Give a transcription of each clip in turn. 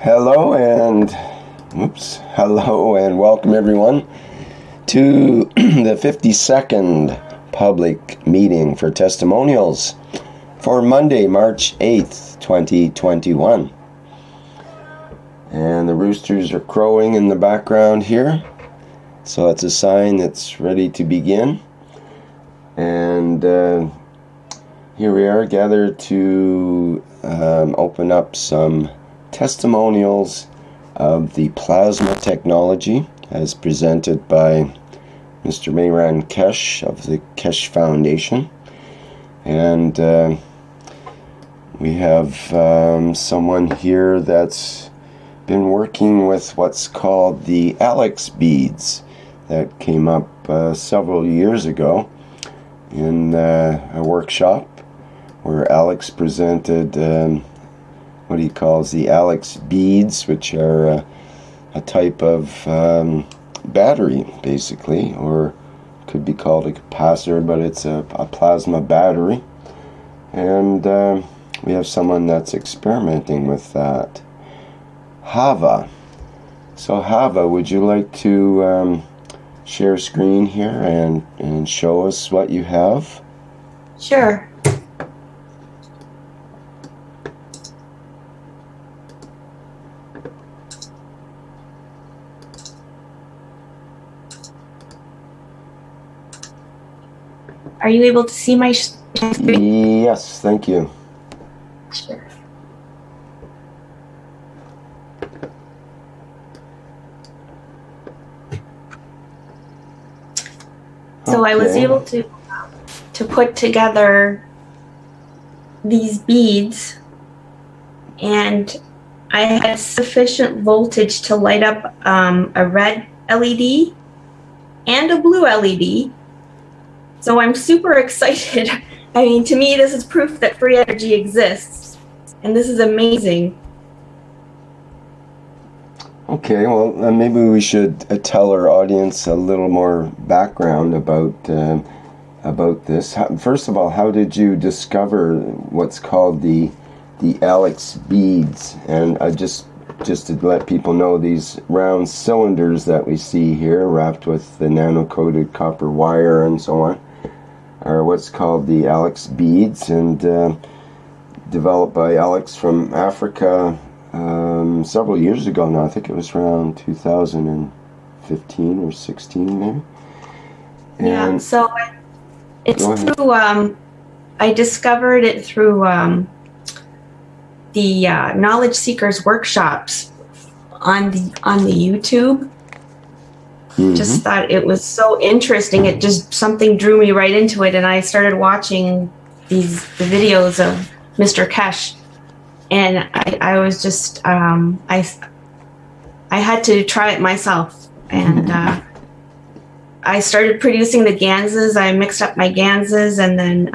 Hello and welcome everyone to the 52nd public meeting for Testimonials for Monday, March 8th, 2021. And the roosters are crowing in the background here, so that's a sign it's ready to begin. And here we are gathered to open up some testimonials of the plasma technology as presented by Mr. Keshe of the Keshe Foundation. And we have someone here that's been working with what's called the Alex beads that came up several years ago in a workshop where Alex presented what he calls the Alex beads, which are a type of battery, basically, or could be called a capacitor, but it's a plasma battery. And we have someone that's experimenting with that. Hava. So Hava, would you like to share screen here and show us what you have? Sure. Are you able to see my screen? Yes, thank you. Sure. So I was able to put together these beads, and I had sufficient voltage to light up a red LED and a blue LED. So I'm super excited. I mean, to me, this is proof that free energy exists, and this is amazing. Okay, well, maybe we should tell our audience a little more background about this. First of all, how did you discover what's called the Alex beads? And just to let people know, these round cylinders that we see here, wrapped with the nano-coated copper wire and so on, are what's called the Alex beads, and developed by Alex from Africa several years ago now. I think it was around 2015 or 16 maybe. And yeah, so it's through, I discovered it through the Knowledge Seekers workshops on the YouTube. Just thought it was so interesting. It just, something drew me right into it, and I started watching the videos of Mr. Keshe, and I was just I had to try it myself, and I started producing the ganzes. I mixed up my ganzes, and then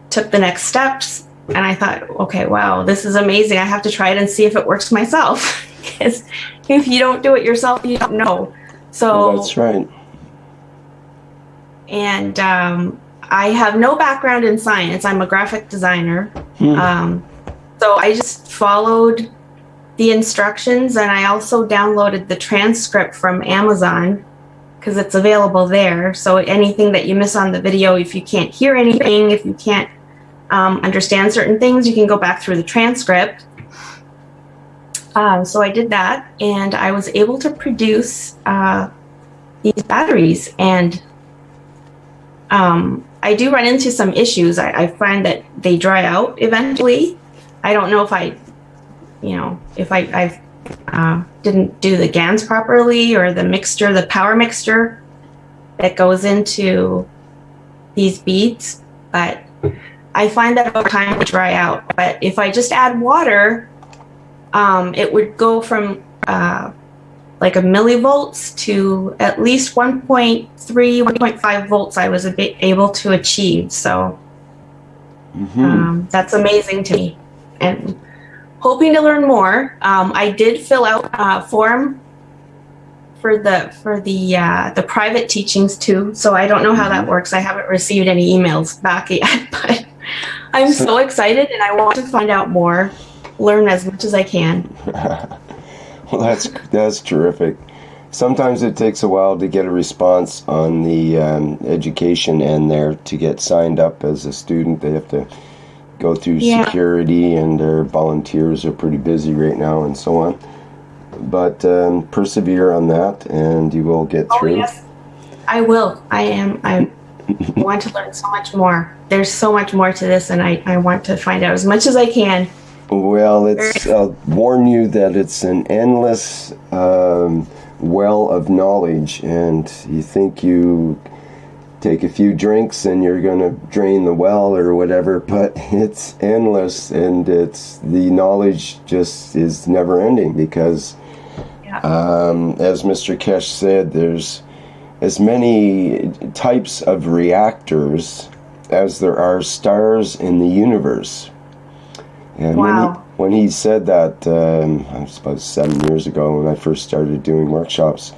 took the next steps, and I thought, okay, wow, this is amazing. I have to try it and see if it works myself. Because if you don't do it yourself, you don't know. So well, that's right. And I have no background in science. I'm a graphic designer. So I just followed the instructions, and I also downloaded the transcript from Amazon because it's available there. So anything that you miss on the video, if you can't hear anything, if you can't understand certain things, you can go back through the transcript. So I did that, and I was able to produce these batteries. And I do run into some issues. I find that they dry out eventually. I don't know if I didn't do the GANs properly, or the mixture, the power mixture that goes into these beads. But I find that over time they dry out. But if I just add water, it would go from like a millivolts to at least 1.3, 1.5 volts I was able to achieve. So that's amazing to me. And hoping to learn more. I did fill out a form for the private teachings too. So I don't know how that works. I haven't received any emails back yet, but I'm so excited and I want to find out more. learn as much as I can. Well, that's terrific. Sometimes it takes a while to get a response on the education end there to get signed up as a student. They have to go through security, and their volunteers are pretty busy right now and so on. But persevere on that, and you will get through. Oh, yes. I will. I want to learn so much more. There's so much more to this, and I want to find out as much as I can. Well, I'll warn you that it's an endless well of knowledge, and you think you take a few drinks and you're going to drain the well or whatever, but it's endless, and the knowledge just is never ending because, as Mr. Keshe said, there's as many types of reactors as there are stars in the universe. And when he said that, I was about 7 years ago when I first started doing workshops,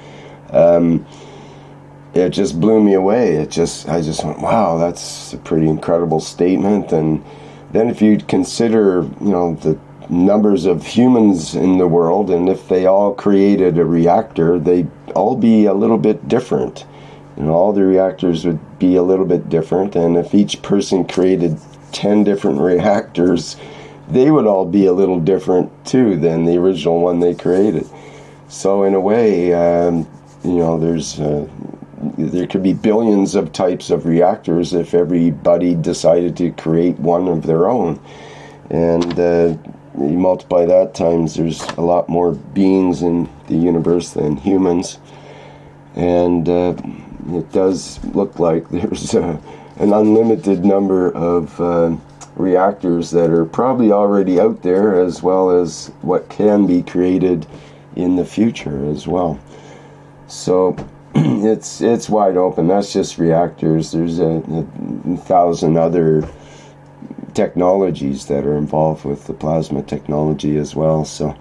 it just blew me away. I just went, wow, that's a pretty incredible statement. And then if you consider, the numbers of humans in the world, and if they all created a reactor, they'd all be a little bit different. All the reactors would be a little bit different. And if each person created 10 different reactors, they would all be a little different too than the original one they created. So in a way, there could be billions of types of reactors if everybody decided to create one of their own. And you multiply that times, there's a lot more beings in the universe than humans. And it does look like there's an unlimited number of reactors that are probably already out there, as well as what can be created in the future as well. So it's wide open. That's just reactors. There's a 1,000 other technologies that are involved with the plasma technology as well. So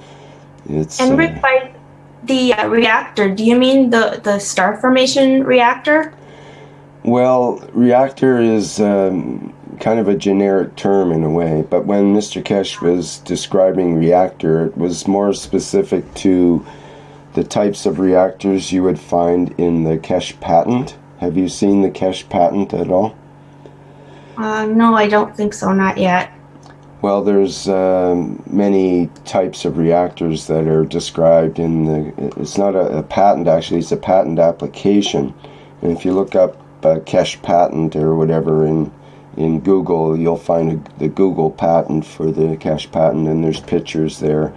it's. And Rick, by the reactor, do you mean the star formation reactor? Well, reactor is kind of a generic term in a way, but when Mr. Keshe was describing reactor, it was more specific to the types of reactors you would find in the Keshe patent. Have you seen the Keshe patent at all? No, I don't think so, not yet. Well, there's many types of reactors that are described in it's not a patent actually, it's a patent application. And if you look up Keshe patent or whatever in Google, you'll find the Google patent for the Keshe patent, and there's pictures there.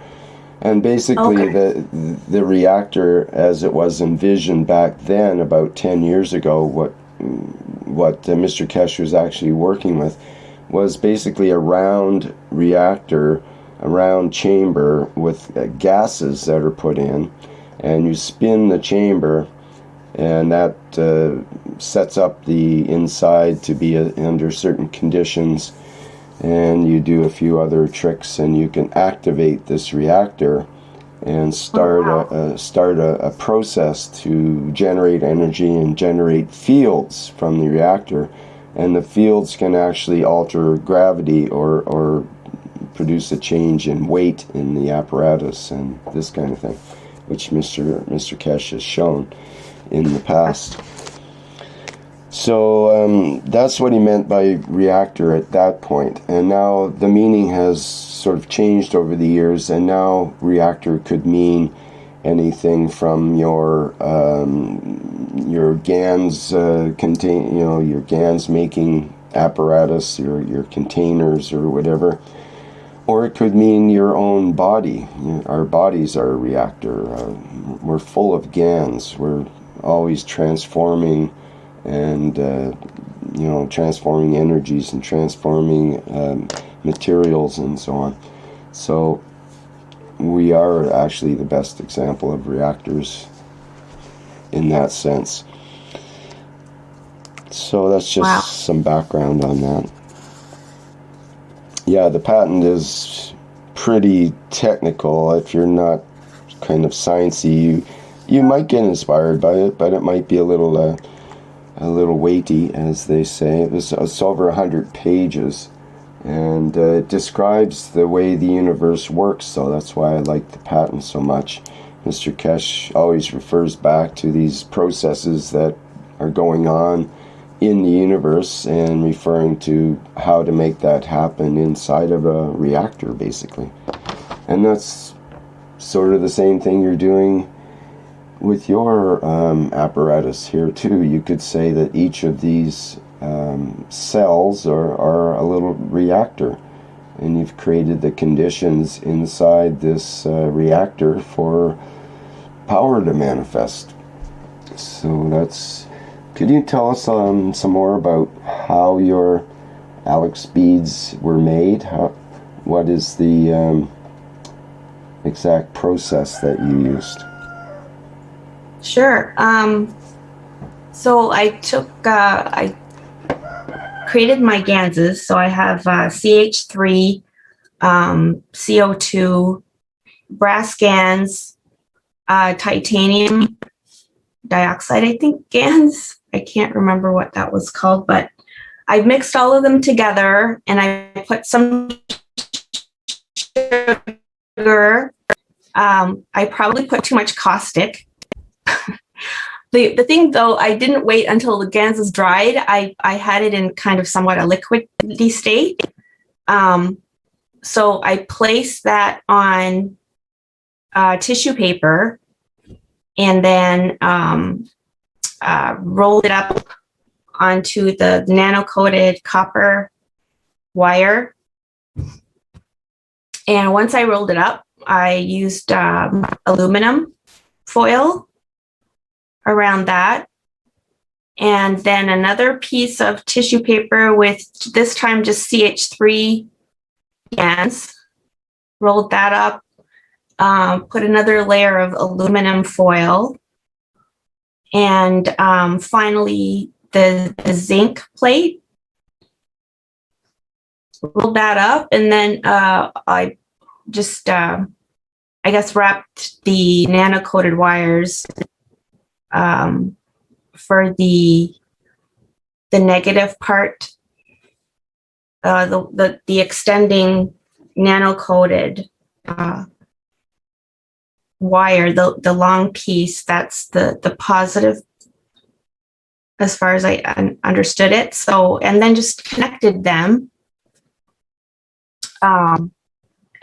And basically the reactor as it was envisioned back then, about 10 years ago, what Mr. Keshe was actually working with was basically a round reactor, a round chamber with gases that are put in, and you spin the chamber, and that sets up the inside to be under certain conditions, and you do a few other tricks, and you can activate this reactor and start a process to generate energy and generate fields from the reactor. And the fields can actually alter gravity or produce a change in weight in the apparatus and this kind of thing, which Mr. Keshe has shown in the past. So that's what he meant by reactor at that point. And now the meaning has sort of changed over the years, and now reactor could mean anything from your GANs your GANs making apparatus, your containers or whatever, or it could mean your own body. Our bodies are a reactor. We're full of GANs. We're always transforming and transforming energies and transforming materials and so on. So we are actually the best example of reactors in that sense. So that's just some background on that. Yeah, the patent is pretty technical. If you're not kind of sciencey, you might get inspired by it, but it might be a little weighty, as they say. It's over 100 pages, And it describes the way the universe works, so that's why I like the patent so much. Mr. Keshe always refers back to these processes that are going on in the universe and referring to how to make that happen inside of a reactor, basically. And that's sort of the same thing you're doing with your apparatus here too. You could say that each of these cells are a little reactor, and you've created the conditions inside this reactor for power to manifest. So that's... Could you tell us some more about how your Alex beads were made? What is the exact process that you used? Sure. So I created my ganses. So I have CH3, CO2, brass gans, titanium dioxide, I think, gans. I can't remember what that was called, but I mixed all of them together and I put some sugar. I probably put too much caustic. The thing, though, I didn't wait until the ganses dried. I had it in kind of somewhat a liquidy state. So I placed that on tissue paper and then rolled it up onto the nano-coated copper wire. And once I rolled it up, I used aluminum foil around that. And then another piece of tissue paper with, this time, just CH3 gans. Rolled that up, put another layer of aluminum foil, and finally the zinc plate. Rolled that up, and then I just, I guess, wrapped the nano-coated wires for the negative part, the extending nano-coated wire, the long piece, that's the positive as far as I understood it. So, and then just connected them. And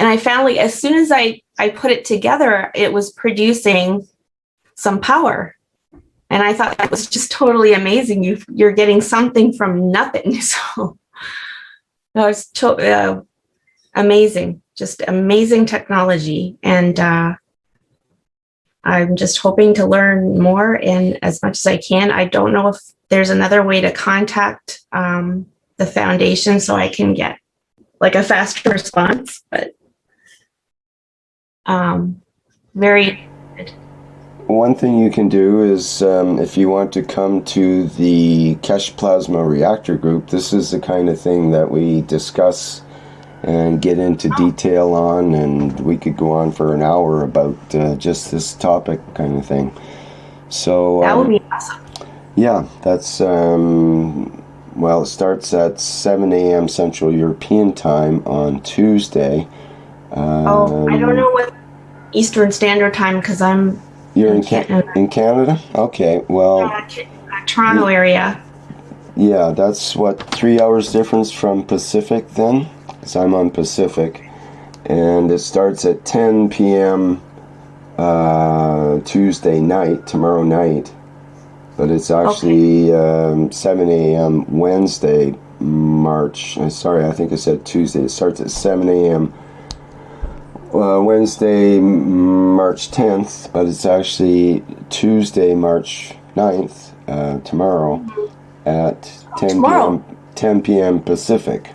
I found, like, as soon as I put it together, it was producing some power. And I thought that was just totally amazing. You're getting something from nothing. So that was amazing, just amazing technology. And I'm just hoping to learn more and as much as I can. I don't know if there's another way to contact the foundation so I can get like a faster response, but very good. One thing you can do is, if you want to come to the Keshe Plasma Reactor Group, this is the kind of thing that we discuss and get into detail on, and we could go on for an hour about just this topic kind of thing. So That would be awesome. Yeah, that's, well, it starts at 7 a.m. Central European Time on Tuesday. I don't know what Eastern Standard Time, because I'm... You're in Canada? Okay, well... Toronto area. Yeah, that's what, 3 hours difference from Pacific then? Because I'm on Pacific. And it starts at 10 p.m. Tuesday night, tomorrow night. But it's actually 7 a.m. Wednesday, sorry, I think I said Tuesday. It starts at 7 a.m. Wednesday, March 10th, but it's actually Tuesday, March 9th, tomorrow, at 10 p.m. Pacific.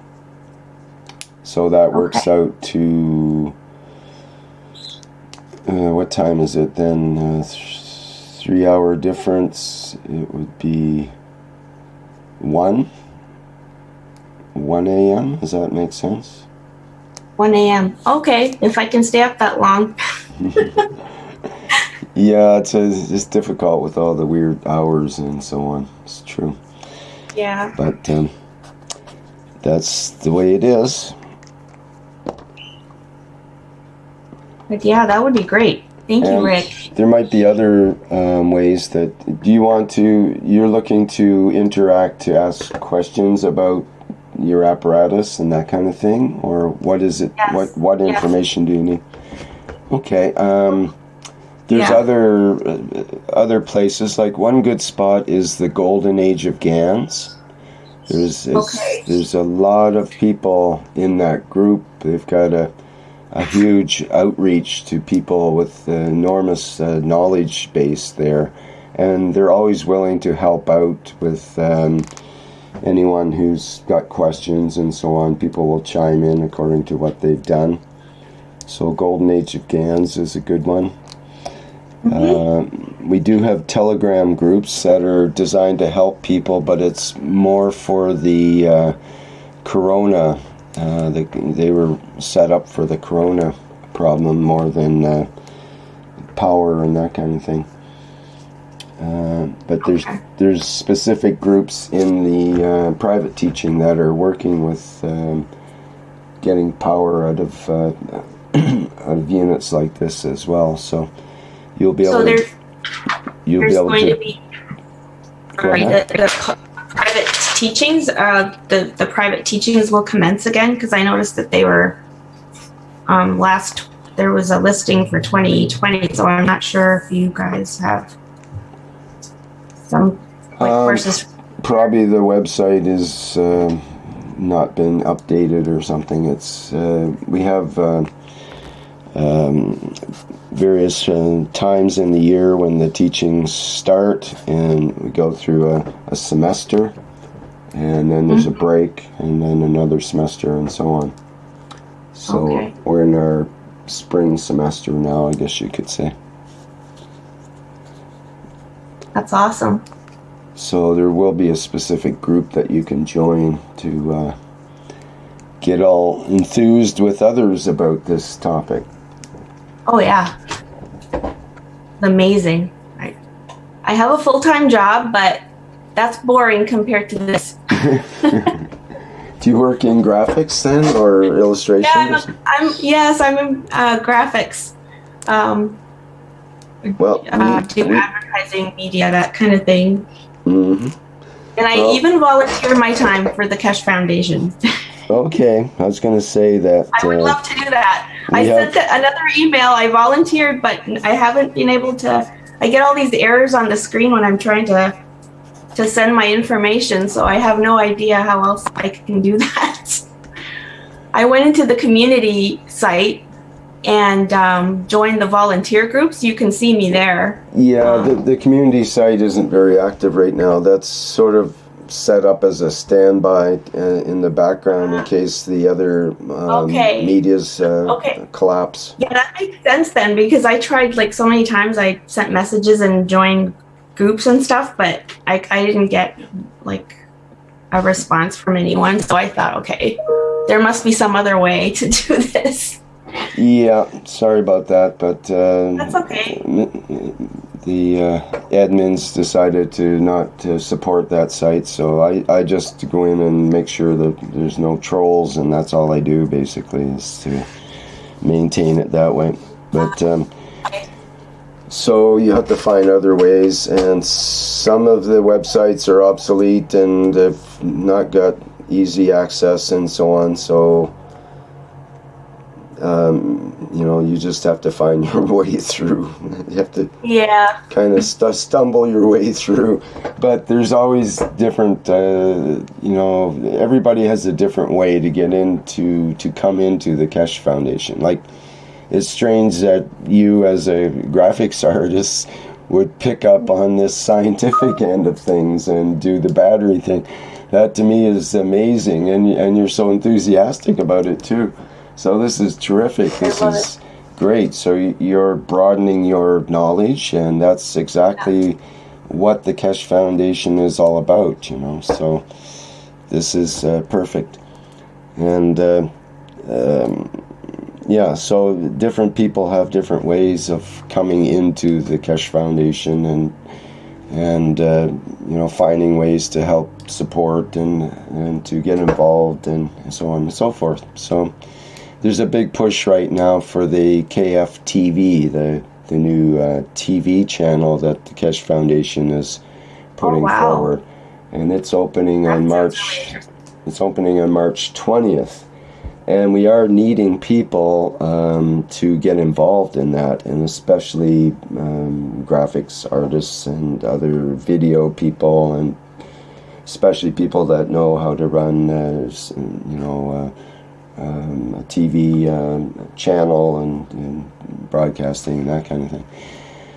So that works out to, what time is it then? 3 hour difference, it would be 1 a.m. Does that make sense? 1 a.m. Okay, if I can stay up that long. Yeah, it's difficult with all the weird hours and so on. It's true. Yeah. But that's the way it is. But yeah, that would be great. Thank you, Rick. There might be other ways that, you're looking to interact, to ask questions about your apparatus and that kind of thing? Or what is it? Yes. What information do you need? Okay. There's Yeah. other places. Like one good spot is the Golden Age of GANs. There's a lot of people in that group. They've got a huge outreach to people with enormous knowledge base there, and they're always willing to help out with anyone who's got questions and so on. People will chime in according to what they've done. So Golden Age of GANs is a good one. We do have Telegram groups that are designed to help people, but it's more for the corona. They were set up for the corona problem more than power and that kind of thing. But there's specific groups in the private teaching that are working with getting power out of out of units like this as well. So you'll be able to. There's going to be the private teachings. The private teachings will commence again, because I noticed that they were there was a listing for 2020, so I'm not sure if you guys have some courses. Probably the website is not been updated or something. It's we have various times in the year when the teachings start, and we go through a semester, and then there's a break, and then another semester, and so on. So we're in our spring semester now, I guess you could say. That's awesome. So there will be a specific group that you can join to get all enthused with others about this topic. Oh yeah, amazing. I have a full-time job, but that's boring compared to this. Do you work in graphics then, or illustration? Yeah, I'm in graphics. Do advertising, media, that kind of thing. Mm-hmm. And I even volunteer my time for the Keshe Foundation. Okay, I was going to say that. I would love to do that. I sent another email. I volunteered, but I haven't been able to. I get all these errors on the screen when I'm trying to send my information, so I have no idea how else I can do that. I went into the community site and joined the volunteer groups. You can see me there. Yeah, the community site isn't very active right now. That's sort of set up as a standby in the background in case the other medias collapse. Yeah, that makes sense then, because I tried so many times. I sent messages and joined groups and stuff, but I didn't get a response from anyone. So I thought, okay, there must be some other way to do this. Yeah, sorry about that, but that's okay. The admins decided to not support that site, so I just go in and make sure that there's no trolls, and that's all I do basically, is to maintain it that way. But so you have to find other ways, and some of the websites are obsolete and have not got easy access and so on, so you just have to find your way through. You have to kind of stumble your way through. But there's always different, everybody has a different way to get to come into the Keshe Foundation. It's strange that you as a graphics artist would pick up on this scientific end of things and do the battery thing. That to me is amazing, and you're so enthusiastic about it too. So this is terrific. This is great. So you're broadening your knowledge, and that's exactly what the Keshe Foundation is all about, So this is perfect. And so different people have different ways of coming into the Keshe Foundation, and and finding ways to help support and to get involved and so on and so forth. So there's a big push right now for the KFTV, the new TV channel that the Keshe Foundation is putting forward, and it's opening on March. It's opening on March 20th, and we are needing people to get involved in that, and especially graphics artists and other video people, and especially people that know how to run, a TV channel and broadcasting, that kind of thing.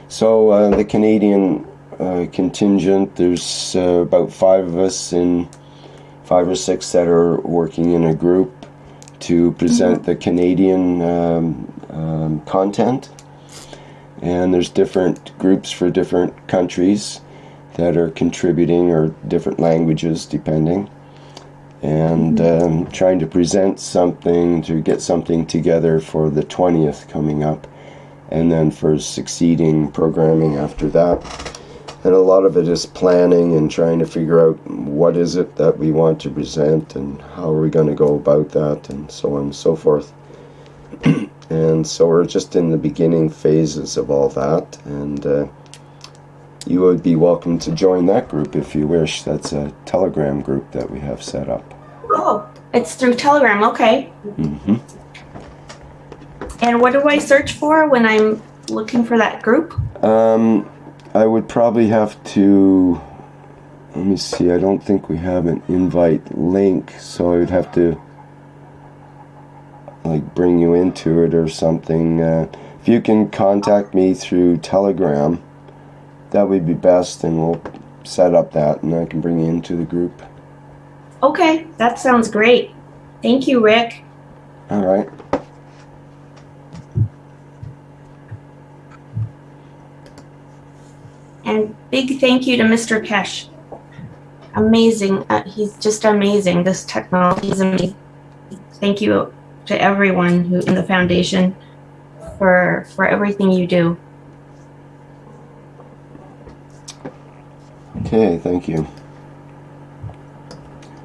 So the Canadian contingent, there's about 5 of us, 5 or 6 that are working in a group to present the Canadian content, and there's different groups for different countries that are contributing, or different languages depending, and trying to present something, to get something together for the 20th coming up, and then for succeeding programming after that. And a lot of it is planning and trying to figure out what is it that we want to present and how are we going to go about that, and so on and so forth. And so we're just in the beginning phases of all that, and you would be welcome to join that group if you wish. That's a Telegram group that we have set up. Oh, it's through Telegram, okay. Mm-hmm. And what do I search for when I'm looking for that group? I would probably have to, let me see, I don't think we have an invite link, so I would have to bring you into it or something. If you can contact me through Telegram, that would be best, and we'll set up that, and I can bring you into the group. Okay, that sounds great. Thank you, Rick. All right. And big thank you to Mr. Keshe. Amazing. He's just amazing. This technology is amazing. Thank you to everyone who in the foundation for everything you do. Okay, thank you.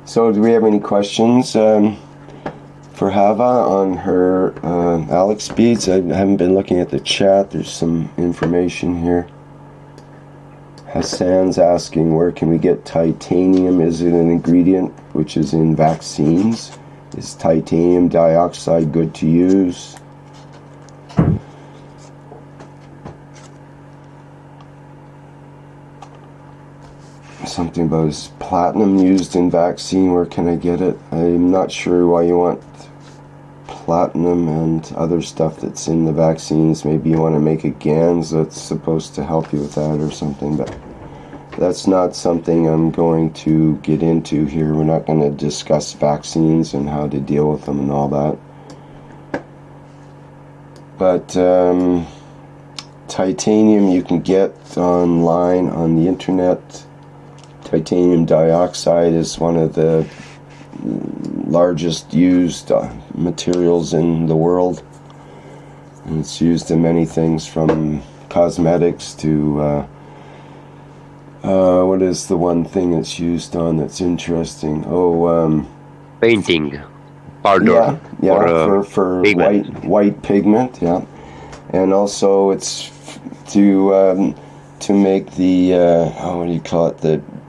So do we have any questions for Hava on her Alex beads? I haven't been looking at the chat. There's some information here. Hassan's asking, where can we get titanium? Is it an ingredient which is in vaccines? Is titanium dioxide good to use? Something about, is platinum used in vaccine? Where can I get it? I'm not sure why you want platinum and other stuff that's in the vaccines. Maybe you want to make a GANS that's supposed to help you with that or something, but that's not something I'm going to get into here. We're not going to discuss vaccines and how to deal with them and all that. But titanium you can get online on the internet. Titanium dioxide is one of the largest used materials in the world, and it's used in many things from cosmetics to what is the one thing it's used on that's interesting? Painting powder. Yeah, for white pigment. Yeah, and also it's to make the what do you call it,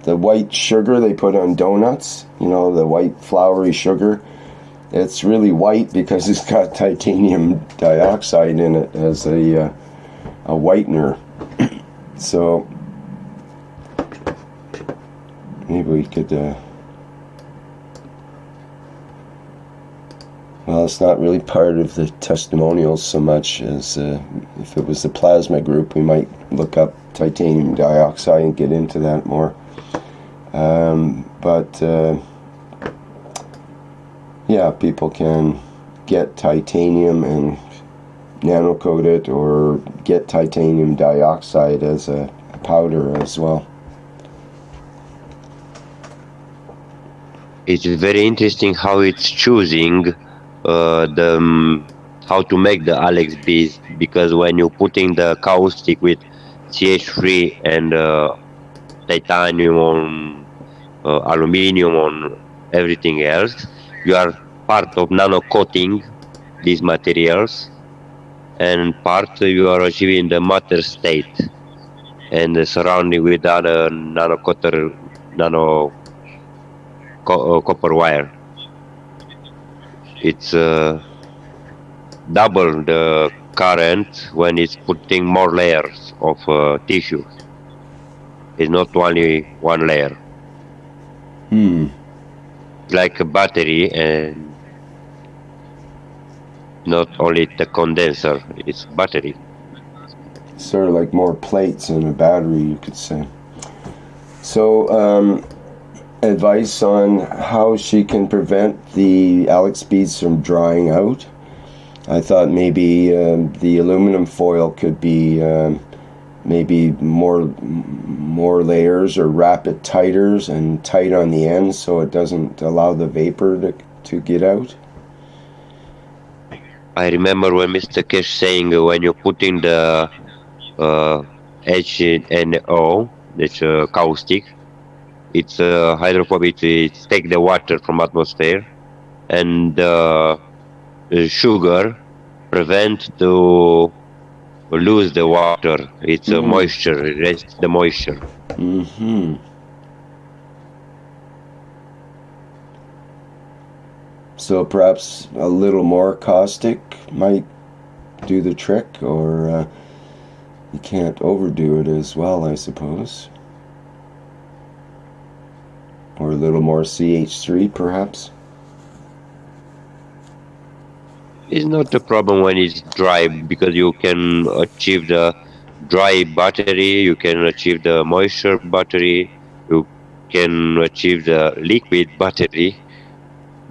the white sugar they put on donuts, the white floury sugar. It's really white because it's got titanium dioxide in it as a whitener. So maybe we could well, it's not really part of the testimonials so much as if it was the plasma group, we might look up titanium dioxide and get into that more. But yeah, people can get titanium and nano-coat it, or get titanium dioxide as a powder as well. It's very interesting how it's choosing how to make the Alex beads, because when you're putting the caustic with CH3 and titanium, on aluminium, on everything else. You are part of nano-coating these materials, and part you are achieving the matter state and surrounding with other nano copper wire. It's double the current when it's putting more layers of tissue. It's not only one layer. Like a battery, and not only the condenser, it's battery. Sort of like more plates in a battery, you could say. So, advice on how she can prevent the Alex beads from drying out. I thought maybe the aluminum foil could be maybe more layers, or wrap it tighter and tight on the ends so it doesn't allow the vapor to get out. I remember when Mr. Keshe saying when you're putting the HNO, that's caustic, it's hydrophobic, it's take the water from atmosphere, and sugar prevent to lose the water. It's moisture, it rests the moisture. So perhaps a little more caustic might do the trick, or you can't overdo it as well, I suppose. Or a little more CH3 perhaps. It's not a problem when it's dry, because you can achieve the dry battery, you can achieve the moisture battery, you can achieve the liquid battery.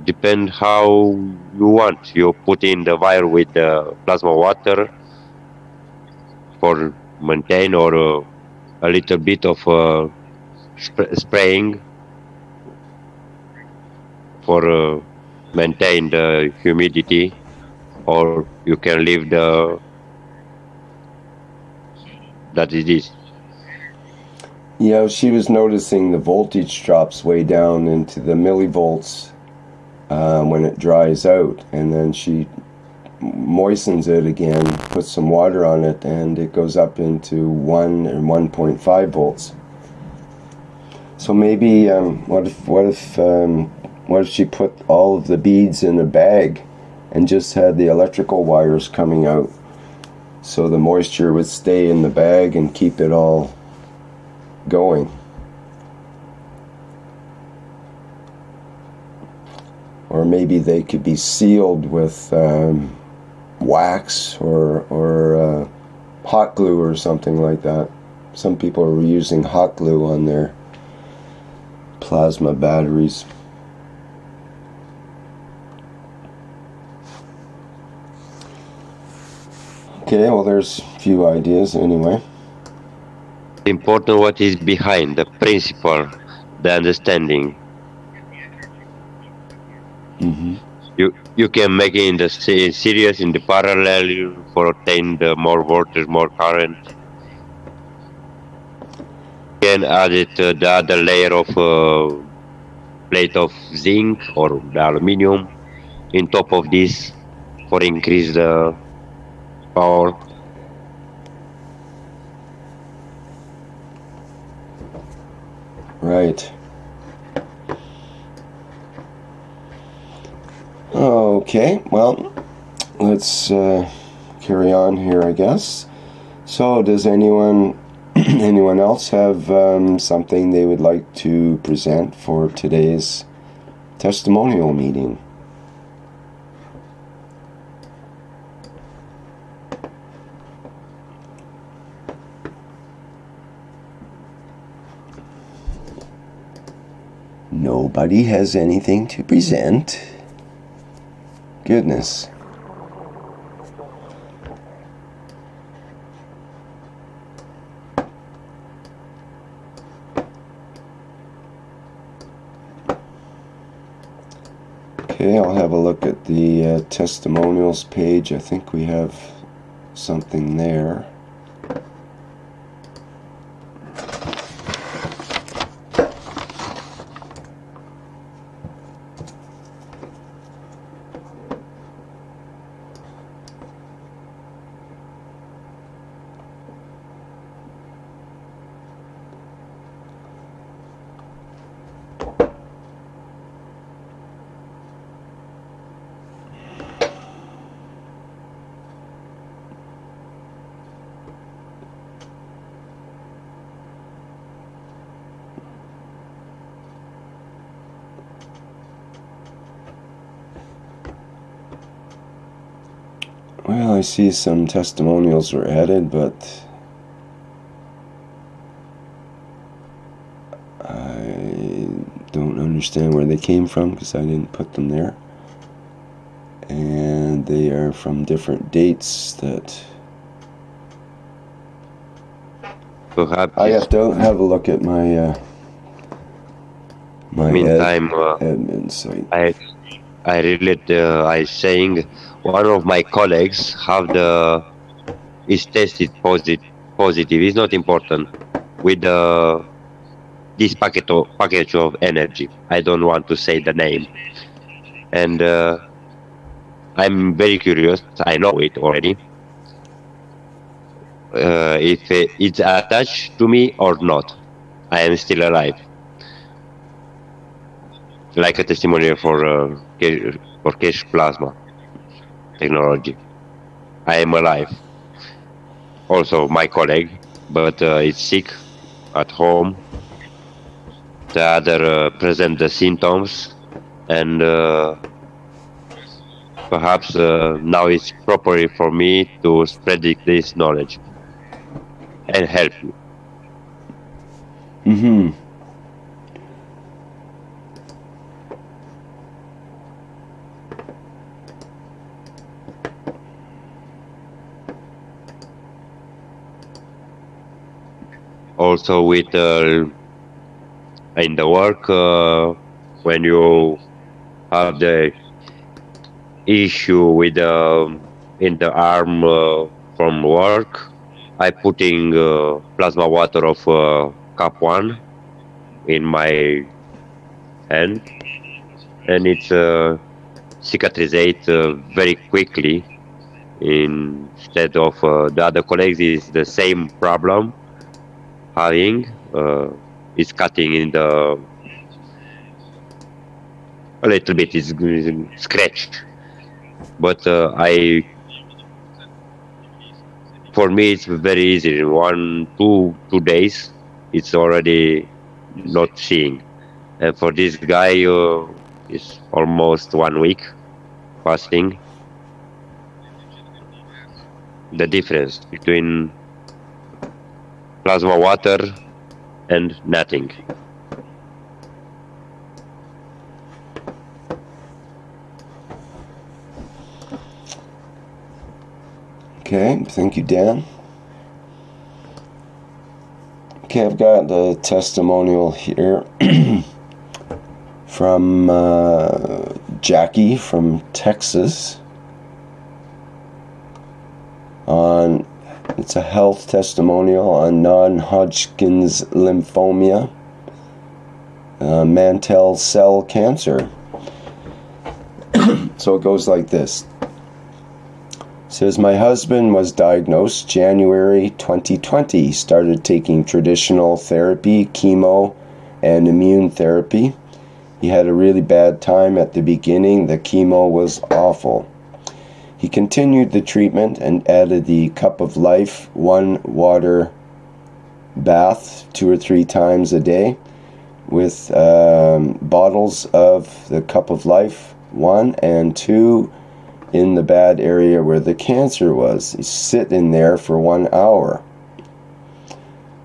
Depend how you want. You put in the wire with the plasma water for maintain, or a little bit of spraying for maintain the humidity, or you can leave that it is. Yeah, she was noticing the voltage drops way down into the millivolts when it dries out, and then she moistens it again, puts some water on it, and it goes up into 1 or 1.5 volts. So maybe what if she put all of the beads in a bag and just had the electrical wires coming out, so the moisture would stay in the bag and keep it all going. Or maybe they could be sealed with wax or hot glue or something like that. Some people are using hot glue on their plasma batteries. Okay, well, there's a few ideas anyway. Important what is behind the principle, the understanding. You can make it in the series, in the parallel, for obtain the more voltage, more current. You can add it the other layer of plate of zinc or the aluminium in top of this for increase the power. Right. Okay, well, let's carry on here, I guess. So, does anyone else have something they would like to present for today's testimonial meeting? Nobody has anything to present. Goodness. Okay, I'll have a look at the testimonials page. I think we have something there. I see some testimonials were added, but I don't understand where they came from because I didn't put them there. And they are from different dates that Perhaps I have to have a look at my meantime, admin site. I relate. I saying one of my colleagues have is tested positive. It's not important with this package of energy. I don't want to say the name, and I'm very curious. I know it already. If it's attached to me or not, I am still alive. Like a testimonial for Keshe plasma technology. I am alive. Also, my colleague, but is sick at home. The other present the symptoms, and perhaps now it's proper for me to spread this knowledge and help you. Mm-hmm. Also, with in the work, when you have the issue with in the arm from work, I putting plasma water of cup 1 in my hand, and it's cicatrizate very quickly. Instead of the other colleagues is the same problem having is cutting in the a little bit is scratch, but I for me it's very easy. In 2 days, it's already not seeing. And for this guy, it's almost 1 week fasting. The difference between plasma water and nothing. Okay, thank you, Dan. Okay, I've got the testimonial here from Jackie from Texas. It's a health testimonial on non-Hodgkin's lymphoma, mantle cell cancer. So it goes like this. It says, my husband was diagnosed January 2020. He started taking traditional therapy, chemo, and immune therapy. He had a really bad time at the beginning. The chemo was awful. He continued the treatment and added the Cup of Life 1 water bath 2 or 3 times a day with bottles of the Cup of Life 1 and 2 in the bad area where the cancer was. He sit in there for 1 hour.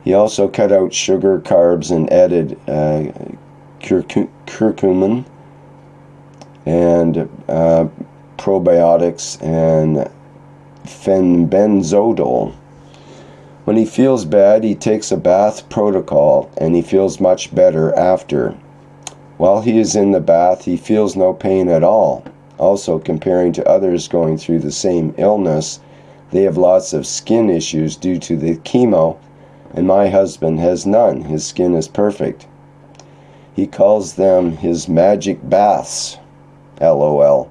He also cut out sugar, carbs, and added curcumin and probiotics and fenbenzodol. When he feels bad, he takes a bath protocol and he feels much better after. While he is in the bath, he feels no pain at all. Also, comparing to others going through the same illness, they have lots of skin issues due to the chemo, and my husband has none. His skin is perfect. He calls them his magic baths. LOL.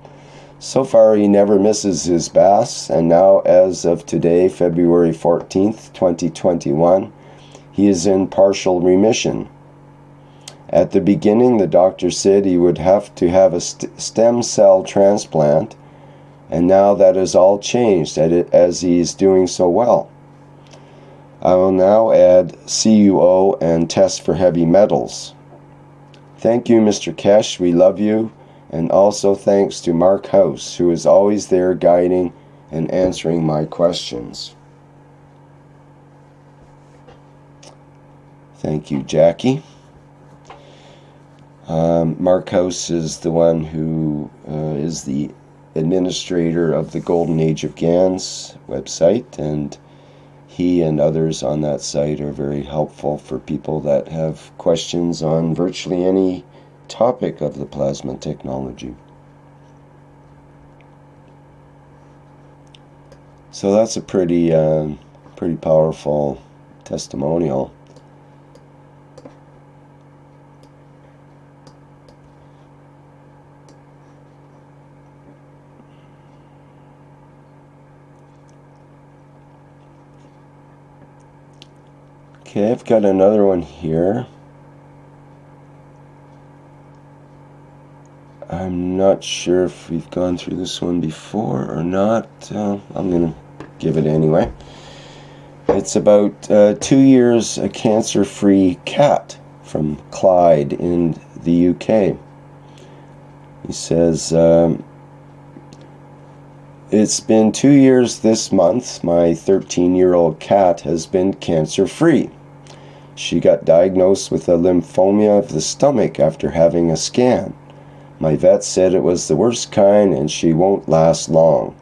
So far, he never misses his baths, and now, as of today, February 14th, 2021, he is in partial remission. At the beginning, the doctor said he would have to have a stem cell transplant, and now that has all changed as he is doing so well. I will now add CUO and test for heavy metals. Thank you, Mr. Keshe. We love you. And also thanks to Mark House, who is always there guiding and answering my questions. Thank you, Jackie. Mark House is the one who is the administrator of the Golden Age of GANs website, and he and others on that site are very helpful for people that have questions on virtually any topic of the plasma technology. So that's a pretty powerful testimonial. Okay, I've got another one here. I'm not sure if we've gone through this one before or not. I'm going to give it anyway. It's about 2 years a cancer-free cat from Clyde in the UK. He says, it's been 2 years this month. My 13-year-old cat has been cancer-free. She got diagnosed with a lymphoma of the stomach after having a scan. My vet said it was the worst kind and she won't last long.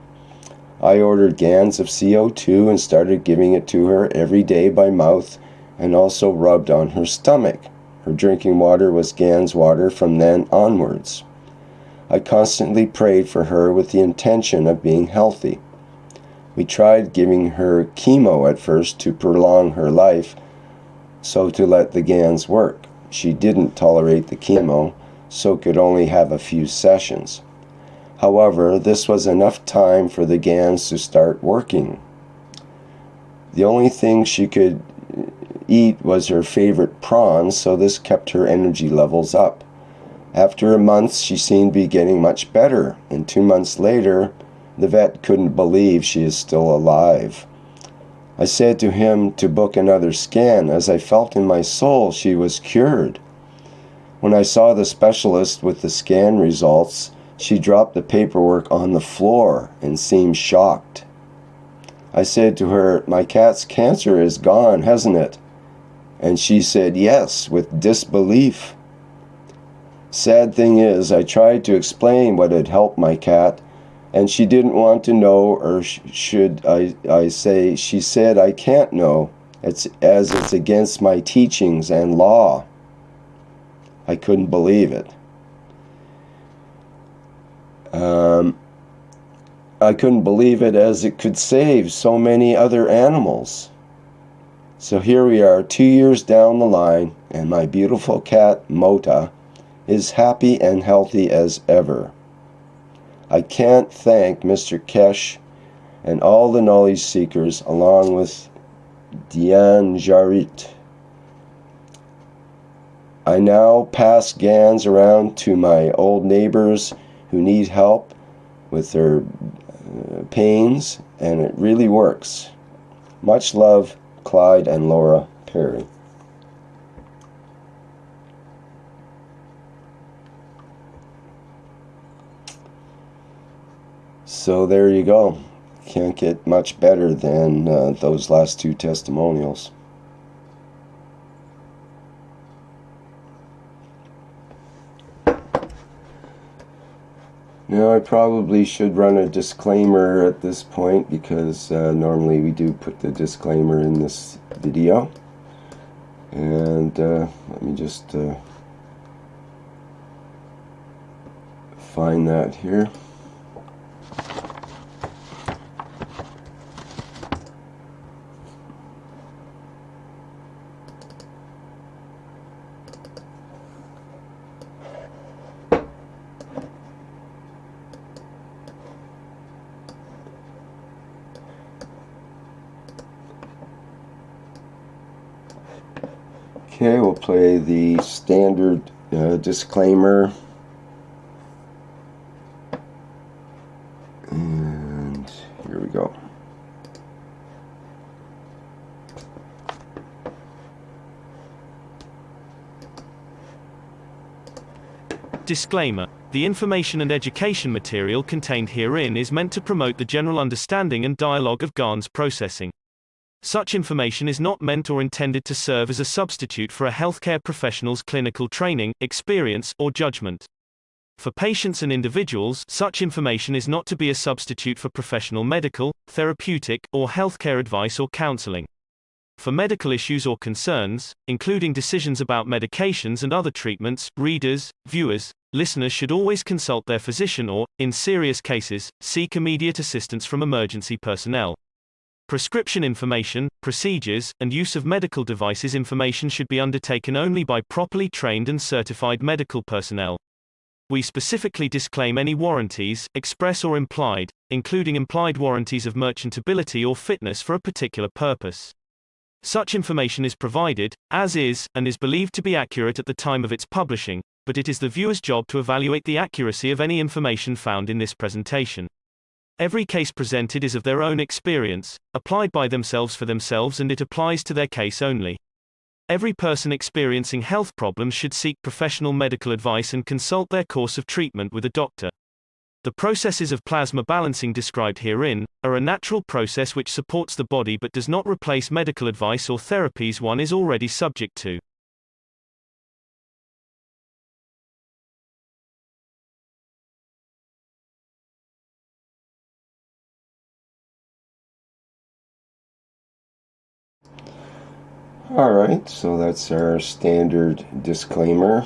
I ordered GANs of CO2 and started giving it to her every day by mouth and also rubbed on her stomach. Her drinking water was GANs water from then onwards. I constantly prayed for her with the intention of being healthy. We tried giving her chemo at first to prolong her life, so to let the GANs work. She didn't tolerate the chemo, so could only have a few sessions. However, this was enough time for the GANs to start working. The only thing she could eat was her favorite prawns, so this kept her energy levels up. After a month, she seemed to be getting much better, and 2 months later, the vet couldn't believe she is still alive. I said to him to book another scan, as I felt in my soul she was cured. When I saw the specialist with the scan results, she dropped the paperwork on the floor and seemed shocked. I said to her, "My cat's cancer is gone, hasn't it?" And she said yes, with disbelief. Sad thing is, I tried to explain what had helped my cat, and she didn't want to know, or should I say, she said, "I can't know, as it's against my teachings and law." I couldn't believe it. I couldn't believe it, as it could save so many other animals. So here we are 2 years down the line, and my beautiful cat, Mota, is happy and healthy as ever. I can't thank Mr. Keshe and all the knowledge seekers, along with Diane Jarit. I now pass GANs around to my old neighbors who need help with their pains, and it really works. Much love, Clyde and Laura Perry. So there you go. Can't get much better than those last two testimonials. Now I probably should run a disclaimer at this point, because normally we do put the disclaimer in this video. And let me just find that here. Okay, we'll play the standard disclaimer. And here we go. Disclaimer: the information and education material contained herein is meant to promote the general understanding and dialogue of GAN's processing. Such information is not meant or intended to serve as a substitute for a healthcare professional's clinical training, experience, or judgment. For patients and individuals, such information is not to be a substitute for professional medical, therapeutic, or healthcare advice or counseling. For medical issues or concerns, including decisions about medications and other treatments, readers, viewers, listeners should always consult their physician or, in serious cases, seek immediate assistance from emergency personnel. Prescription information, procedures, and use of medical devices information should be undertaken only by properly trained and certified medical personnel. We specifically disclaim any warranties, express or implied, including implied warranties of merchantability or fitness for a particular purpose. Such information is provided, as is, and is believed to be accurate at the time of its publishing, but it is the viewer's job to evaluate the accuracy of any information found in this presentation. Every case presented is of their own experience, applied by themselves for themselves, and it applies to their case only. Every person experiencing health problems should seek professional medical advice and consult their course of treatment with a doctor. The processes of plasma balancing described herein are a natural process which supports the body but does not replace medical advice or therapies one is already subject to. Alright, so that's our standard disclaimer.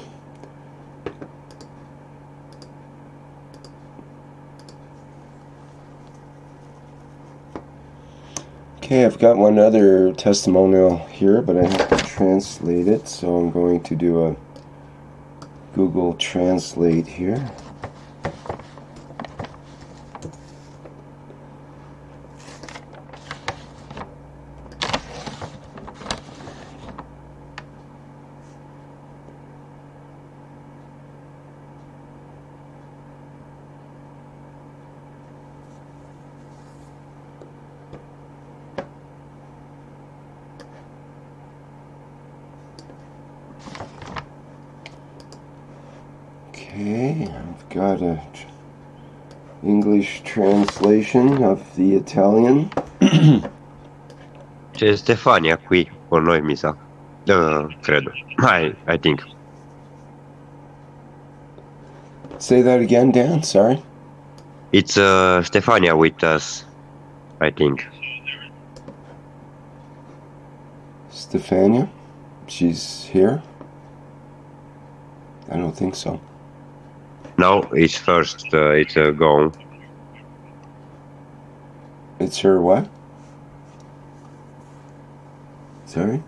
Okay, I've got one other testimonial here, but I have to translate it, so I'm going to do a Google Translate here. Okay, I've got a English translation of the Italian. C'è Stefania qui con noi, mi sa. Credo. I think. Say that again, Dan, sorry. It's Stefania with us, I think. Stefania? She's here? I don't think so. No, it's first. It's gone. It's her what? Sorry?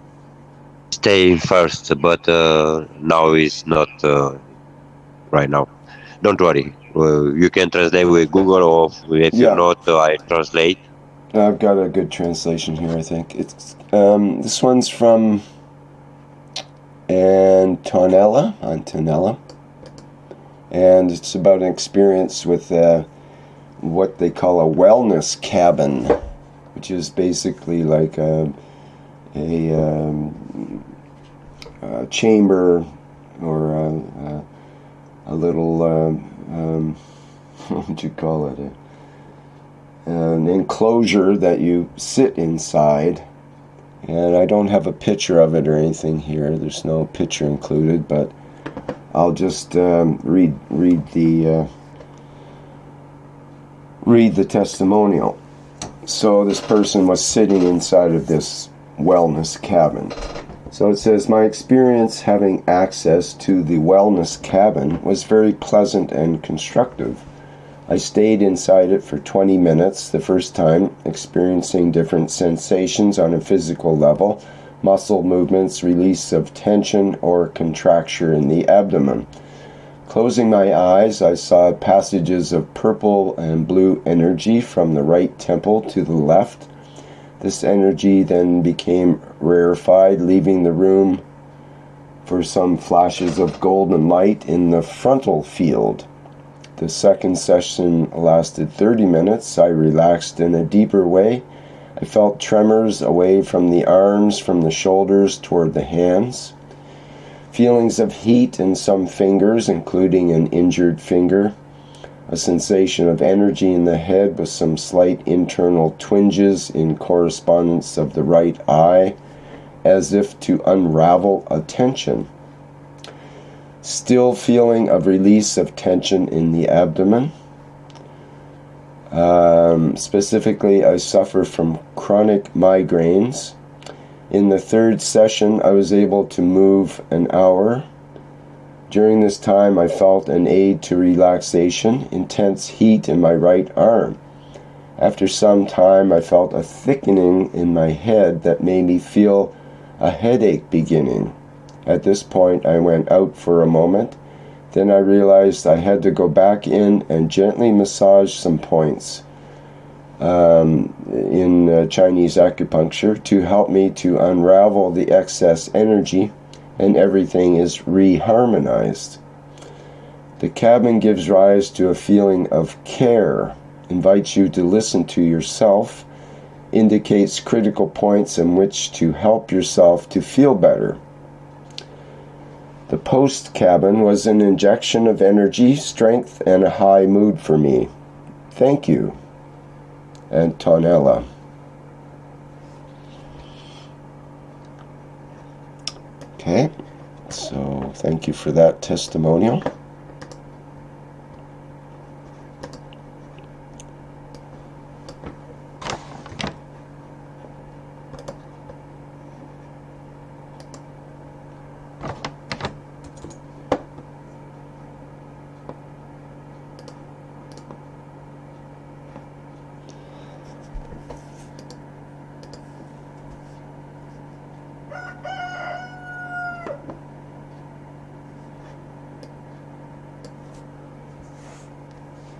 Stay first, but now is not right now. Don't worry. You can translate with Google, or if Yeah. you not, I translate. I've got a good translation here, I think. It's this one's from Antonella, and it's about an experience with what they call a wellness cabin, which is basically like a chamber or a little what would you call it? An enclosure that you sit inside. And I don't have a picture of it or anything here. There's no picture included, but I'll just read the testimonial. So this person was sitting inside of this wellness cabin. So it says, my experience having access to the wellness cabin was very pleasant and constructive. I stayed inside it for 20 minutes the first time, experiencing different sensations on a physical level, muscle movements, release of tension or contracture in the abdomen. Closing my eyes, I saw passages of purple and blue energy from the right temple to the left. This energy then became rarefied, leaving the room for some flashes of golden light in the frontal field. The second session lasted 30 minutes. I relaxed in a deeper way. I felt tremors away from the arms, from the shoulders toward the hands. Feelings of heat in some fingers, including an injured finger. A sensation of energy in the head with some slight internal twinges in correspondence of the right eye, as if to unravel a tension. Still feeling of release of tension in the abdomen. Specifically, I suffer from chronic migraines. In the third session, I was able to move an hour. During this time, I felt an aid to relaxation, intense heat in my right arm. After some time, I felt a thickening in my head that made me feel a headache beginning. At this point, I went out for a moment. Then I realized I had to go back in and gently massage some points in Chinese acupuncture to help me to unravel the excess energy, and everything is reharmonized. The cabin gives rise to a feeling of care, invites you to listen to yourself, indicates critical points in which to help yourself to feel better. The post cabin was an injection of energy, strength, and a high mood for me. Thank you, Antonella. Okay, so thank you for that testimonial.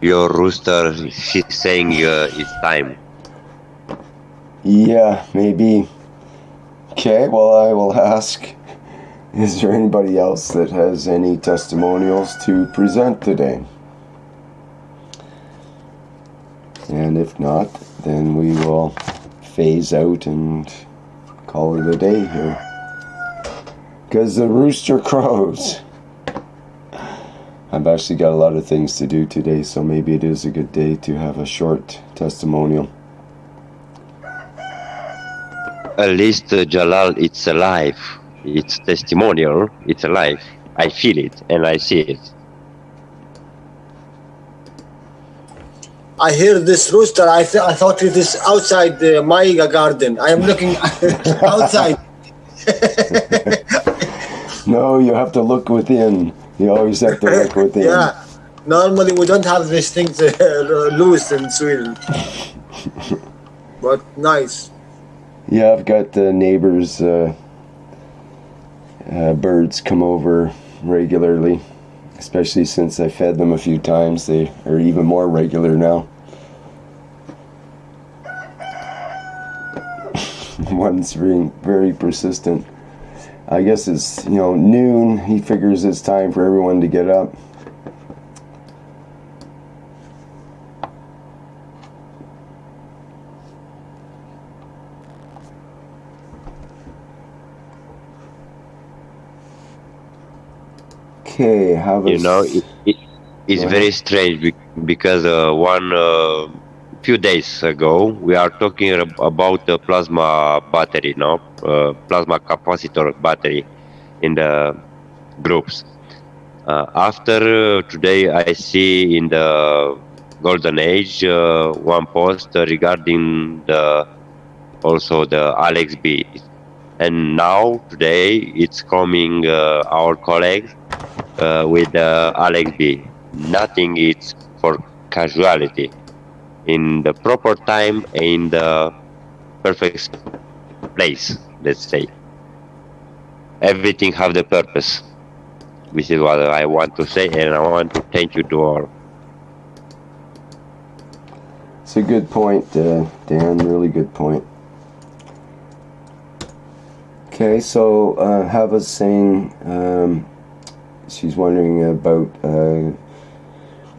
Your rooster, she's saying it's time. Yeah, maybe. Okay, well, I will ask, is there anybody else that has any testimonials to present today? And if not, then we will phase out and call it a day here. Because the rooster crows. I've actually got a lot of things to do today, so maybe it is a good day to have a short testimonial. At least Jalal, it's alive. It's testimonial. It's alive. I feel it and I see it. I hear this rooster. I thought it is outside my garden. I am looking outside. No, you have to look within. You always have to look within. Yeah. Normally we don't have these things loose in Sweden. But nice. Yeah, I've got the neighbors' birds come over regularly, especially since I fed them a few times. They are even more regular now. One's being very persistent. I guess it's, noon. He figures it's time for everyone to get up. Okay, how was... It's very strange because few days ago we are talking about the plasma battery, plasma capacitor battery in the groups. After today, I see in the Golden Age one post regarding also the Alex B. And now today it's coming our colleagues with Alex B. Nothing is for casualty. In the proper time, in the perfect place, let's say. Everything have the purpose. This is what I want to say, and I want to thank you to all. It's a good point, Dan, really good point. Okay, so Hava's saying she's wondering about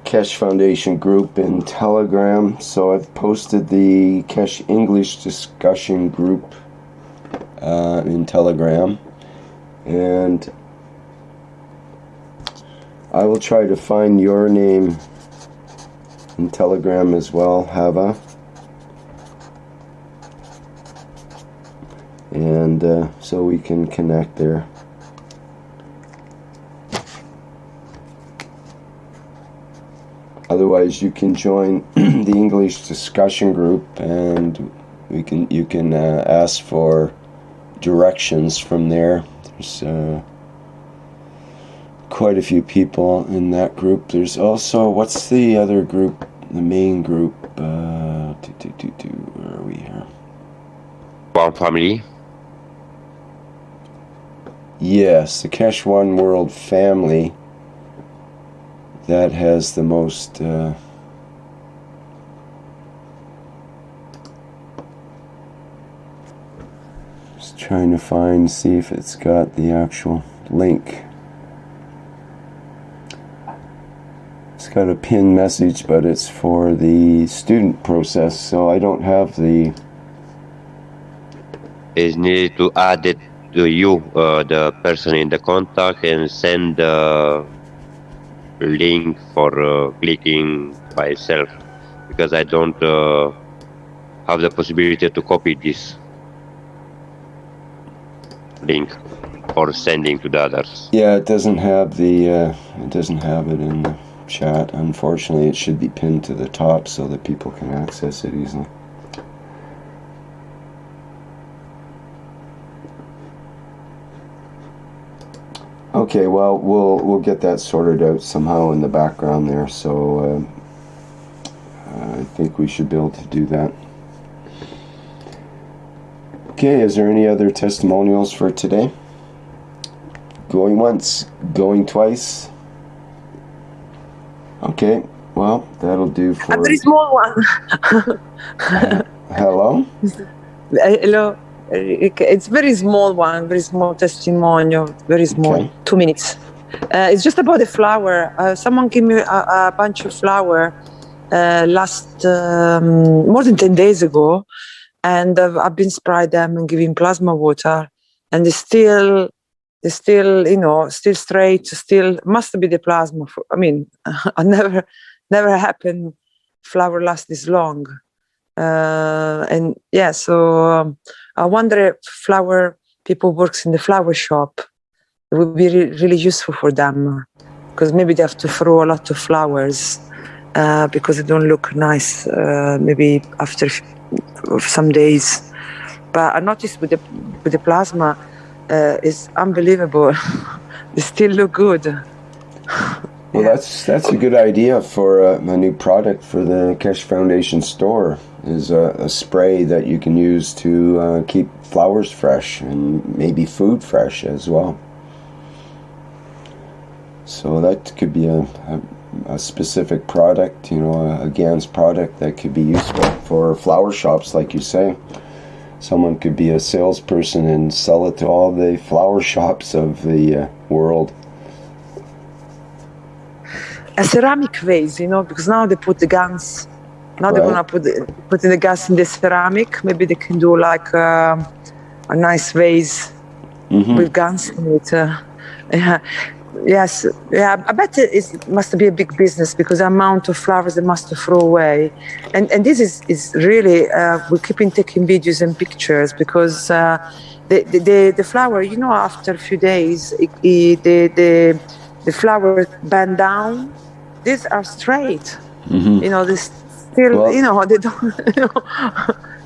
Keshe Foundation group in Telegram. So I've posted the Keshe English discussion group in Telegram, and I will try to find your name in Telegram as well, Hava. And so we can connect there. Otherwise, you can join the English discussion group, and you can ask for directions from there. There's quite a few people in that group. There's also, what's the other group? The main group. Where are we here? One family. Yes, the Keshe One World family. That has the most just trying to see if it's got the actual link. It's got a pinned message, but it's for the student process, so I don't have the... Is needed to add it to you, the person in the contact, and send the link for clicking by itself, because I don't have the possibility to copy this link for sending to the others. Yeah, it doesn't have the it doesn't have it in the chat. Unfortunately, it should be pinned to the top so that people can access it easily. Okay, well, we'll get that sorted out somehow in the background there, so I think we should be able to do that. Okay, is there any other testimonials for today? Going once, going twice. Okay, well, that'll do for... A very small one. Hello? Hello. It's very small one, very small testimonial, very small, Okay. 2 minutes. It's just about the flower. Someone gave me a bunch of flower last more than 10 days ago, and I've been spraying them and giving plasma water, and they're still, you know, still straight, still must be the plasma. I mean, I never happened flower last this long. And yeah, so I wonder if flower people works in the flower shop. It would be really useful for them, because maybe they have to throw a lot of flowers because they don't look nice maybe after some days. But I noticed with the plasma is unbelievable. They still look good. Well, that's a good idea for a new product for the Keshe Foundation store, is a spray that you can use to keep flowers fresh and maybe food fresh as well. So that could be a specific product, you know, a GANS product that could be useful for flower shops, like you say. Someone could be a salesperson and sell it to all the flower shops of the world. A ceramic vase, you know, because now they put the GANS. Now they're gonna put in the gas in the ceramic. Maybe they can do like a nice vase with GANS in it. Yes, yeah. I bet it must be a big business, because the amount of flowers they must throw away, and this is really we keep on taking videos and pictures, because the flower, you know, after a few days, the flower bend down. These are straight. You know, this still, well, you know, they don't. You know,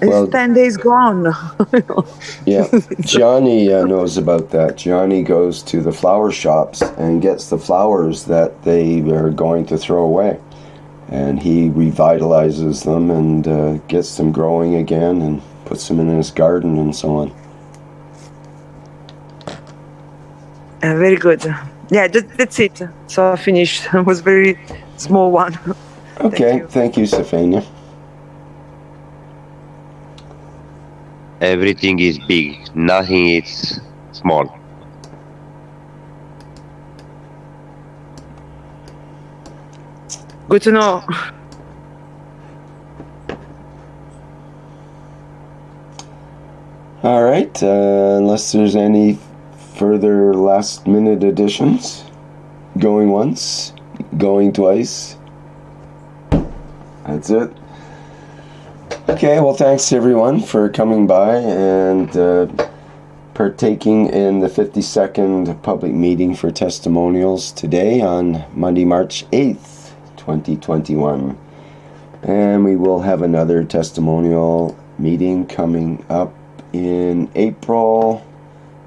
it's 10 days gone. You know? Yeah, Johnny knows about that. Johnny goes to the flower shops and gets the flowers that they are going to throw away, and he revitalizes them and gets them growing again and puts them in his garden and so on. Very good. Yeah, that's it. So I finished. It was very small one. Okay, thank you, Stefania. Everything is big, nothing is small. Good to know. All right, unless there's any further last-minute additions. Going once, going twice. That's it. Okay, well, thanks everyone for coming by and partaking in the 52nd public meeting for Testimonials today on Monday, March 8th, 2021. And we will have another testimonial meeting coming up in April.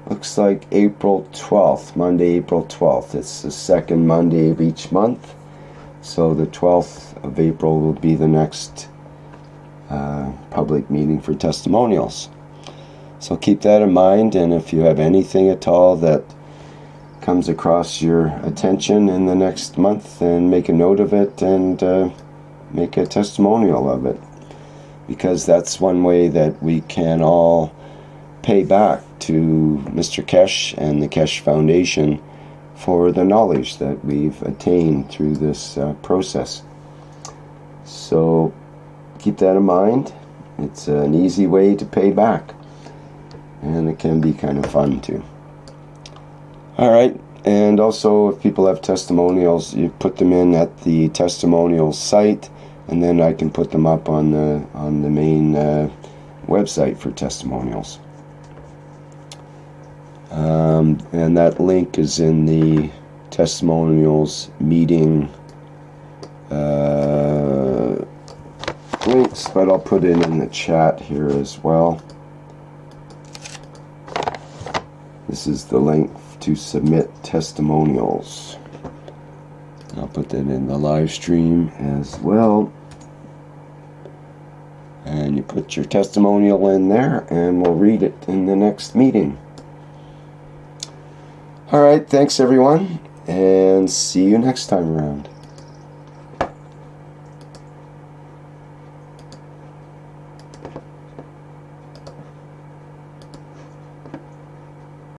Looks like April 12th, Monday, April 12th. It's the second Monday of each month. So the 12th of April will be the next public meeting for Testimonials. So keep that in mind, and if you have anything at all that comes across your attention in the next month, then make a note of it and make a testimonial of it. Because that's one way that we can all pay back to Mr. Keshe and the Keshe Foundation for the knowledge that we've attained through this process. So keep that in mind. It's an easy way to pay back, and it can be kind of fun too. Alright, and also if people have testimonials, you put them in at the testimonials site, and then I can put them up on the main website for testimonials. And that link is in the testimonials meeting links, but I'll put it in the chat here as well. This is the link to submit testimonials. I'll put that in the live stream as well. And you put your testimonial in there, and we'll read it in the next meeting. Alright, thanks everyone, and see you next time around.